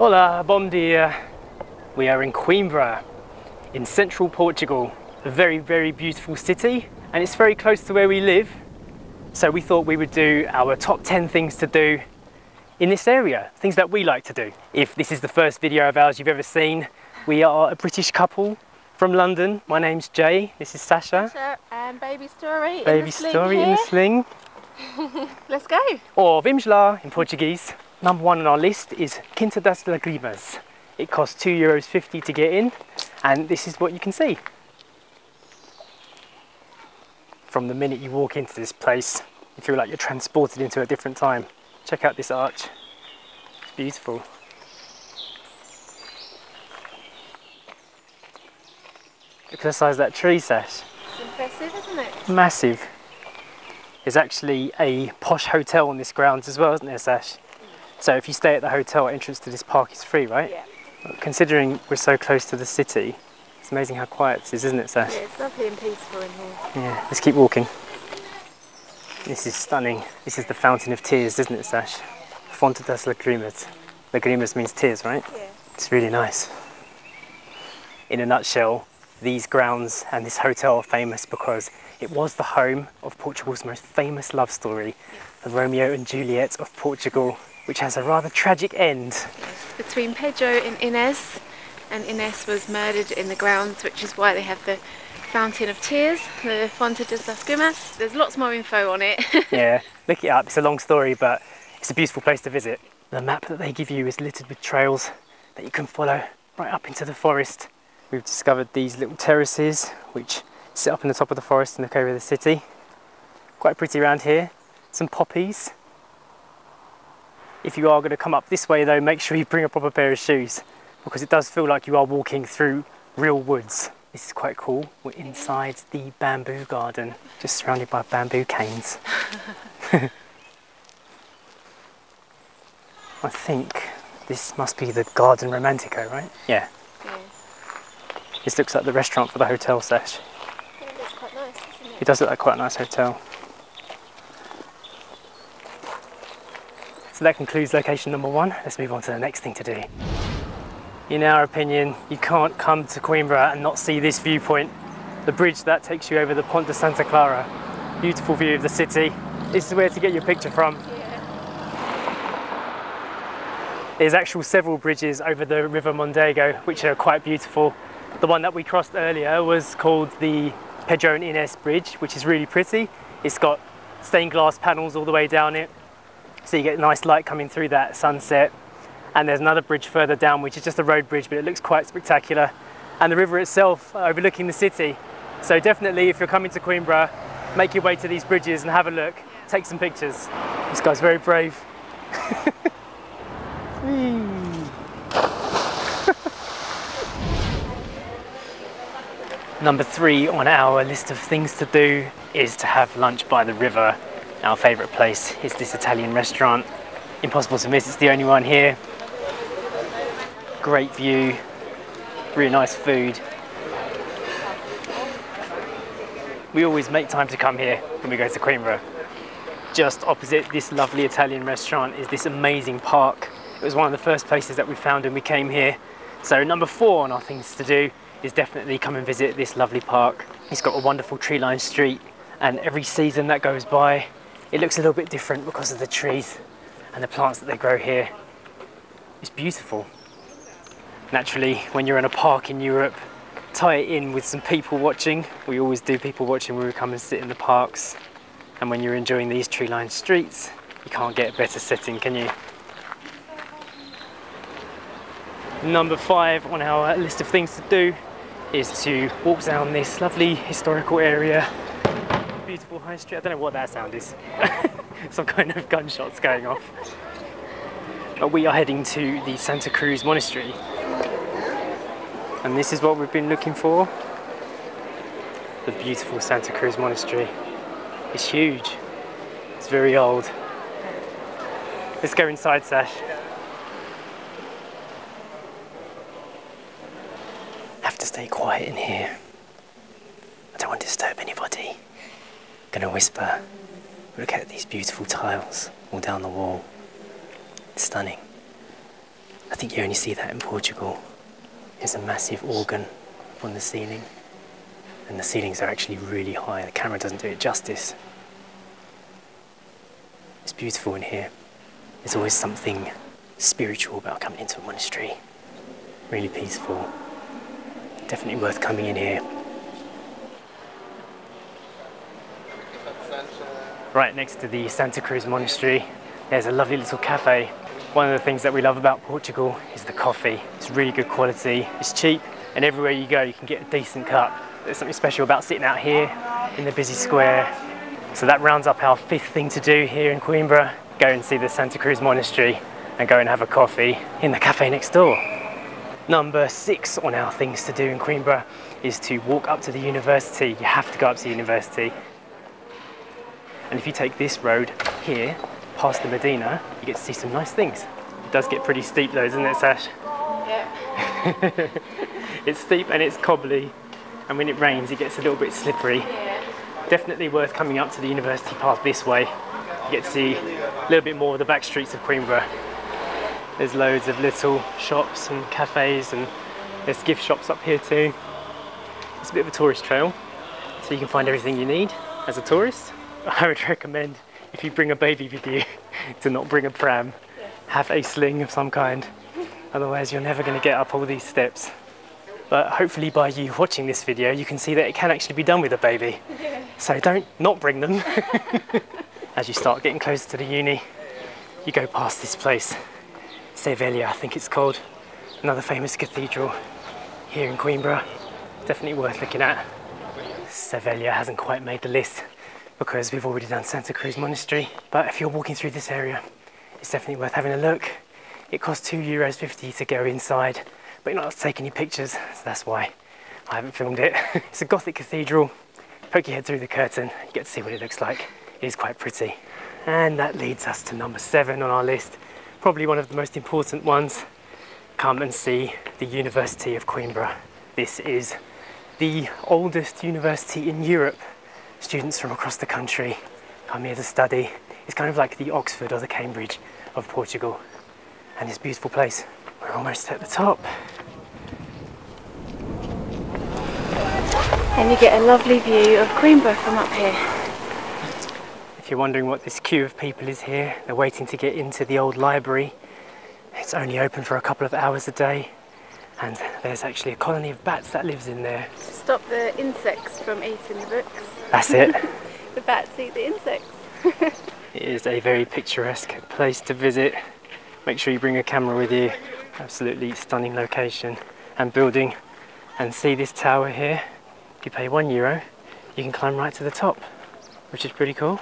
Hola, bom dia. We are in Coimbra, in central Portugal. A very, very beautiful city, and it's very close to where we live. So we thought we would do our top 10 things to do in this area, things that we like to do. If this is the first video of ours you've ever seen, we are a British couple from London. My name's Jay, this is Sasha. And baby Story in the sling. Let's go. Or vamos lá in Portuguese. Number one on our list is Quinta Das Lagrimas. It costs €2.50 to get in, and this is what you can see. From the minute you walk into this place, you feel like you're transported into a different time. Check out this arch. It's beautiful. Look at the size of that tree, Sash. It's impressive, isn't it? Massive. There's actually a posh hotel on this grounds as well, isn't there, Sash? So if you stay at the hotel, entrance to this park is free, right? Yeah. Considering we're so close to the city, it's amazing how quiet it is, isn't it, Sash? Yeah, it's lovely and peaceful in here. Yeah, let's keep walking. This is stunning. This is the Fountain of Tears, isn't it, Sash? Ponte das Lagrimas. Lagrimas means tears, right? Yeah. It's really nice. In a nutshell, these grounds and this hotel are famous because it was the home of Portugal's most famous love story, the Romeo and Juliet of Portugal, which has a rather tragic end. Yes, between Pedro and Ines was murdered in the grounds, which is why they have the Fountain of Tears, the Ponte de Lagrimas. There's lots more info on it. Yeah, look it up. It's a long story, but it's a beautiful place to visit. The map that they give you is littered with trails that you can follow right up into the forest. We've discovered these little terraces which sit up in the top of the forest and look over the city. Quite pretty around here. Some poppies. If you are going to come up this way though, make sure you bring a proper pair of shoes because it does feel like you are walking through real woods. This is quite cool. We're inside the bamboo garden, just surrounded by bamboo canes. I think this must be the Garden Romantico, right? Yeah. Yeah. This looks like the restaurant for the hotel, Sash. Yeah, it looks quite nice, doesn't it? It does look like quite a nice hotel. So that concludes location number one. Let's move on to the next thing to do. In our opinion, you can't come to Coimbra and not see this viewpoint. The bridge that takes you over the Ponte de Santa Clara. Beautiful view of the city. This is where to get your picture from. Yeah. There's actually several bridges over the River Mondego, which are quite beautiful. The one that we crossed earlier was called the Pedro and Ines Bridge, which is really pretty. It's got stained glass panels all the way down it, so you get nice light coming through that sunset. And there's another bridge further down, which is just a road bridge, but it looks quite spectacular. And the river itself overlooking the city. So definitely, if you're coming to Coimbra, make your way to these bridges and have a look. Take some pictures. This guy's very brave. Number 3 on our list of things to do is to have lunch by the river. Our favourite place is this Italian restaurant. Impossible to miss, it's the only one here. Great view, really nice food. We always make time to come here when we go to Coimbra. Just opposite this lovely Italian restaurant is this amazing park. It was one of the first places that we found when we came here. So number 4 on our things to do is definitely come and visit this lovely park. It's got a wonderful tree-lined street, and every season that goes by, it looks a little bit different because of the trees and the plants that they grow here. It's beautiful. Naturally, when you're in a park in Europe, tie it in with some people watching. We always do people watching when we come and sit in the parks. And when you're enjoying these tree-lined streets, you can't get a better setting, can you? Number 5 on our list of things to do is to walk down this lovely historical area. Beautiful high street. I don't know what that sound is. Some kind of gunshots going off. But we are heading to the Santa Cruz Monestary. And this is what we've been looking for. The beautiful Santa Cruz Monastery. It's huge. It's very old. Let's go inside, Sash. Have to stay quiet in here. I don't want to disturb anybody. Gonna whisper. Look at these beautiful tiles all down the wall. It's stunning. I think you only see that in Portugal. There's a massive organ on the ceiling, and the ceilings are actually really high. The camera doesn't do it justice. It's beautiful in here. There's always something spiritual about coming into a monastery. Really peaceful. Definitely worth coming in here. Right next to the Santa Cruz Monastery, there's a lovely little cafe. One of the things that we love about Portugal is the coffee. It's really good quality, it's cheap, and everywhere you go you can get a decent cup. There's something special about sitting out here in the busy square. So that rounds up our 5th thing to do here in Coimbra. Go and see the Santa Cruz Monastery and go and have a coffee in the cafe next door. Number 6 on our things to do in Coimbra is to walk up to the university. You have to go up to the university. And if you take this road here, past the Almedina, you get to see some nice things. It does get pretty steep though, doesn't it, Sash? Yeah. It's steep and it's cobbly, and when it rains it gets a little bit slippery. Yeah. Definitely worth coming up to the university path this way. You get to see a little bit more of the back streets of Coimbra. There's loads of little shops and cafes, and there's gift shops up here too. It's a bit of a tourist trail, so you can find everything you need as a tourist. I would recommend, if you bring a baby with you, to not bring a pram. Have a sling of some kind, otherwise you're never going to get up all these steps. But hopefully by you watching this video you can see that it can actually be done with a baby. So don't not bring them. As you start getting closer to the uni, you go past this place, Sevilla I think it's called, another famous cathedral here in Coimbra. Definitely worth looking at. Sevilla hasn't quite made the list because we've already done Santa Cruz Monastery, but if you're walking through this area, it's definitely worth having a look. It costs €2.50 to go inside, but you're not allowed to take any pictures, so that's why I haven't filmed it. It's a Gothic cathedral. Poke your head through the curtain, you get to see what it looks like. It is quite pretty. And that leads us to number 7 on our list, probably one of the most important ones. Come and see the University of Coimbra. This is the oldest university in Europe. Students from across the country come here to study. It's kind of like the Oxford or the Cambridge of Portugal. And it's a beautiful place. We're almost at the top. And you get a lovely view of Coimbra from up here. If you're wondering what this queue of people is here, they're waiting to get into the old library. It's only open for a couple of hours a day. And there's actually a colony of bats that lives in there. To stop the insects from eating the books. That's it. The bats eat the insects. It is a very picturesque place to visit. Make sure you bring a camera with you. Absolutely stunning location and building. And see this tower here? If you pay €1, you can climb right to the top, which is pretty cool.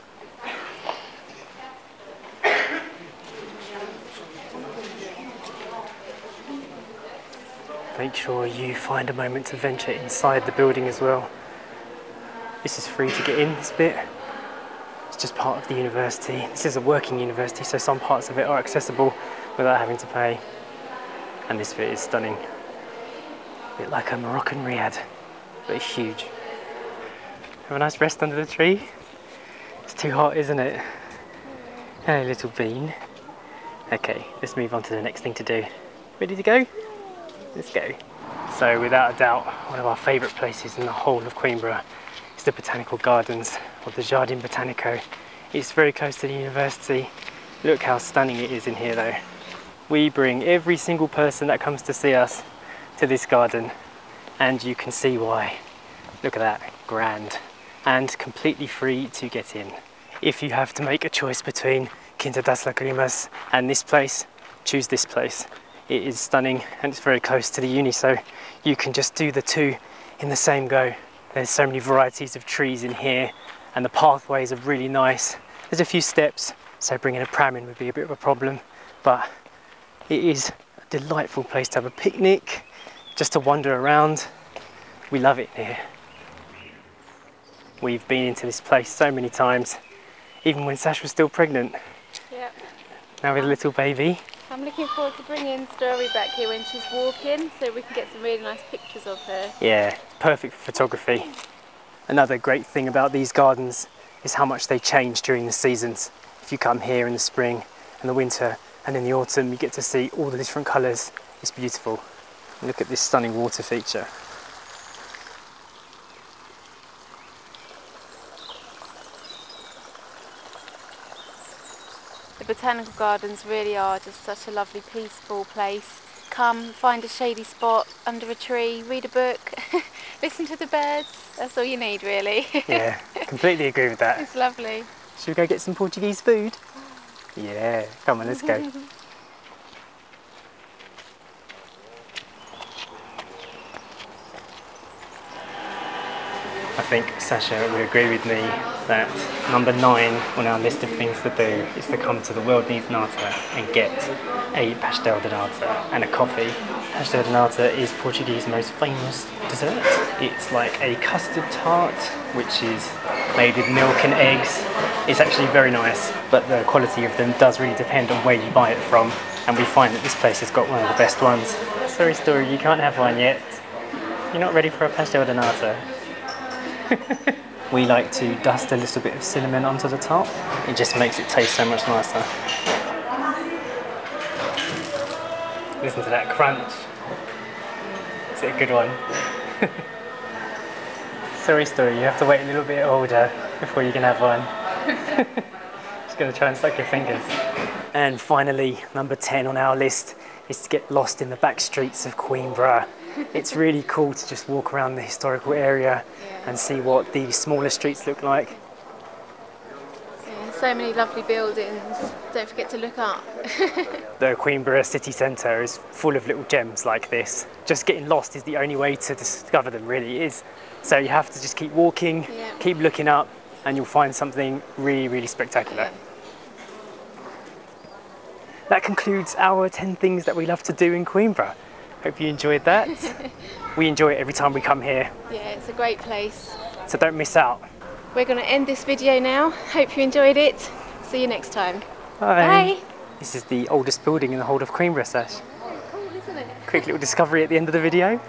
Make sure you find a moment to venture inside the building as well. This is free to get in, this bit. It's just part of the university. This is a working university, so some parts of it are accessible without having to pay. And this bit is stunning. A bit like a Moroccan riad, but huge. Have a nice rest under the tree. It's too hot, isn't it? Hey, little bean. Okay, let's move on to the next thing to do. Ready to go? Let's go. So without a doubt, one of our favourite places in the whole of Coimbra is the Botanical Gardens, or the Jardim Botânico. It's very close to the university. Look how stunning it is in here though. We bring every single person that comes to see us to this garden, and you can see why. Look at that, grand. And completely free to get in. If you have to make a choice between Quinta Das Lagrimas and this place, choose this place. It is stunning and it's very close to the uni, so you can just do the two in the same go. There's so many varieties of trees in here and the pathways are really nice. There's a few steps, so bringing a pram in would be a bit of a problem, but it is a delightful place to have a picnic, just to wander around. We love it here. We've been into this place so many times, even when Sash was still pregnant. Yep. Now with a little baby. I'm looking forward to bringing Story back here when she's walking, so we can get some really nice pictures of her. Yeah, perfect for photography. Another great thing about these gardens is how much they change during the seasons. If you come here in the spring and the winter, And in the autumn you get to see all the different colours. It's beautiful. Look at this stunning water feature. The botanical gardens really are just such a lovely, peaceful place. Come, find a shady spot under a tree, read a book, listen to the birds. That's all you need, really. Yeah, completely agree with that. It's lovely. Should we go get some Portuguese food? Yeah, come on, let's go. I think Sasha would agree with me that number 9 on our list of things to do is to come to the World Needs Nata and get a Pastel De Nata and a coffee. Pastel De Nata is Portuguese's most famous dessert. It's like a custard tart which is made with milk and eggs. It's actually very nice, but the quality of them does really depend on where you buy it from, and we find that this place has got one of the best ones. Sorry Story, you can't have one yet. You're not ready for a Pastel De Nata. We like to dust a little bit of cinnamon onto the top. It just makes it taste so much nicer. Listen to that crunch. Is it a good one? Sorry Story, you have to wait a little bit older before you can have one. Just going to try and suck your fingers. And finally, number 10 on our list is to get lost in the back streets of Coimbra. It's really cool to just walk around the historical area and see what the smaller streets look like. Yeah, so many lovely buildings. Don't forget to look up. The Coimbra city centre is full of little gems like this. Just getting lost is the only way to discover them, really is. So you have to just keep walking, keep looking up, and you'll find something really, really spectacular. Yeah. That concludes our 10 things that we love to do in Coimbra. Hope you enjoyed that. We enjoy it every time we come here. Yeah, it's a great place. So don't miss out. We're going to end this video now. Hope you enjoyed it. See you next time. Bye. Bye. This is the oldest building in the whole of Coimbra, Sash. Oh, cool, isn't it? Quick little discovery at the end of the video.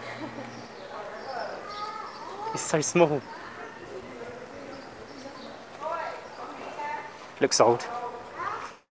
It's so small. Looks old.